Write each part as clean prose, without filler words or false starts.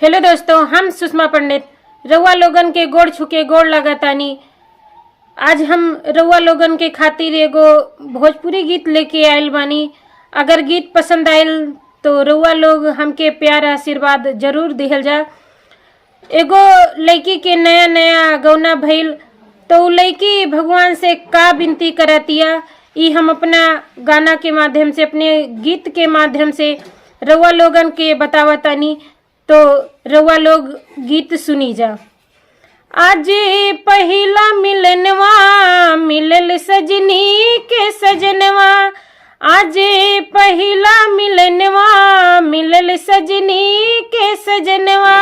Hello दोस्तों, हम सुषमा पंडित रउआ लोगन के गोड़ छुके गोड़ लगातानी। आज हम रउआ लोगन के खातिर एगो भोजपुरी गीत लेके आयल बानी। अगर गीत पसंद आयल तो रउआ लोग हमके प्यार आशीर्वाद जरूर दिहल जा। एगो लड़की के नया नया गौना भइल तो उ लड़की भगवान से का विनती करतिया, ई हम अपना गाना के माध्यम से, अपने गीत के माध्यम से रउआ लोगन के बतावतानी। तो रउआ लोग गीत सुनी जा। आज पहिला मिलनवा मिलल सजनी के सजनवा, आज पहिला मिलनवा मिलल सजनी के सजनवा,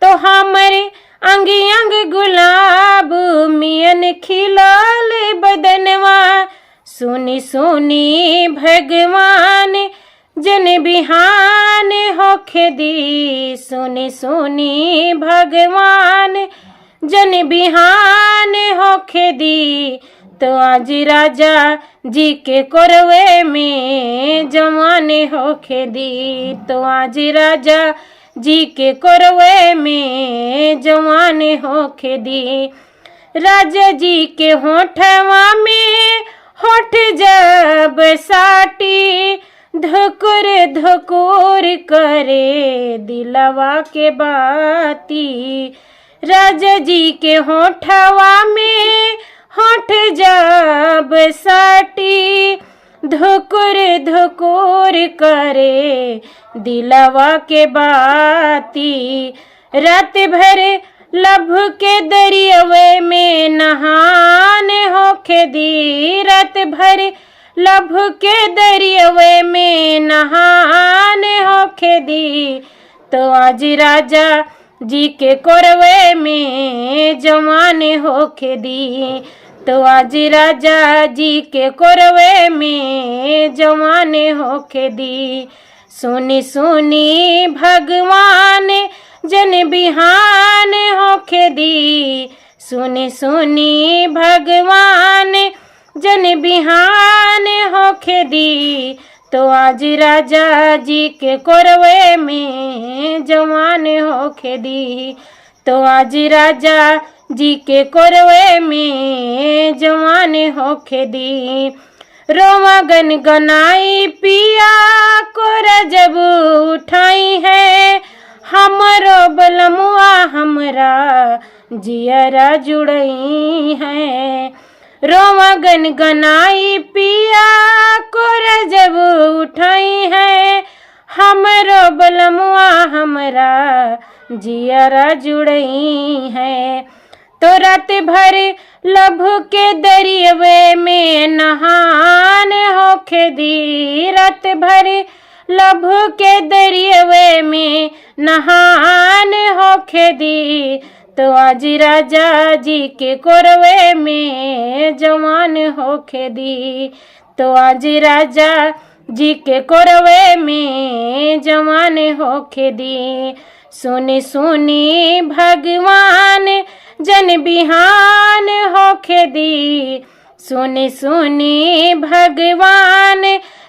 तो हमरे अंग अंग गुलाब मियन खिलल बदनवा। सुनी सुनी भगवान जन बिहान होखे दी, सुनी सुनी भगवान जन बिहान होखे दी। तो आज राजा जी के कोरवे में जवान होखे दी, तो आज राजा जी के कोरवे में जवान होखे दी। राजा जी के होठवा में होठ जब साटी, धुकुर धुकुर करे दिलवा के बाती। राजा जी के होठवा में होठ जब साटी, धुकुर धुकुर करे दिलवा के बाती। रात भर लभ के दरियावे में नहान होखे दी, रात भर लभ के दरियावे में नहान होखे दी। तो आज राजा जी के कोरवे में जवान होखे दी, तो आज राजा जी के कोरवे में जवान होखे दी। सुनी सुनी भगवान जन बिहान होखे दी, सुनी सुनी भगवान जन बिहान होखे दी। तो आज राजा जी के कोरवे में जवान होखे दी, तो आज राजा जी के कोरवे में जवान होखे दी। रोवा गन गनाई पिया कोरा जब उठाई है, हमरो बलमुआ हमरा जियरा जुड़ई है। रोवा गन गनाई पिया कोरा जब उठाई है, हमरो बलमुआ हमरा जियरा जुड़ई है। तो रात भर लभ के दरियावे में नहान होखे दी, रात भर लभ के दरियावे में नहान होखे दी। तो आज राजा जी के कोरवे में जवान होखे दी, तो आज राजा जी के कोरवे में जवान होखे दी। सुनी सुनी भगवान जन बिहान होखे दी, सुनी सुनी भगवान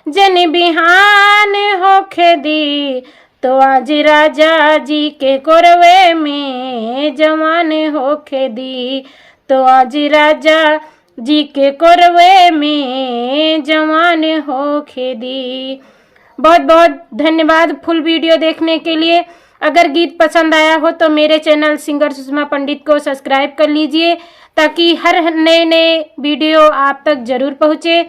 जन बिहान होखे दी। तो आज राजा जी के कोरवे में जवान होखे दी, तो आज राजा जी के कोरवे में जवान होखे दी। बहुत बहुत धन्यवाद फुल वीडियो देखने के लिए। अगर गीत पसंद आया हो तो मेरे चैनल सिंगर सुषमा पंडित को सब्सक्राइब कर लीजिए, ताकि हर नए वीडियो आप तक जरूर पहुँचे।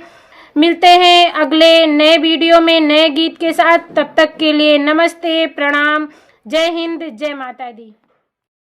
मिलते हैं अगले नए वीडियो में नए गीत के साथ। तब तक के लिए नमस्ते, प्रणाम, जय हिंद, जय माता दी।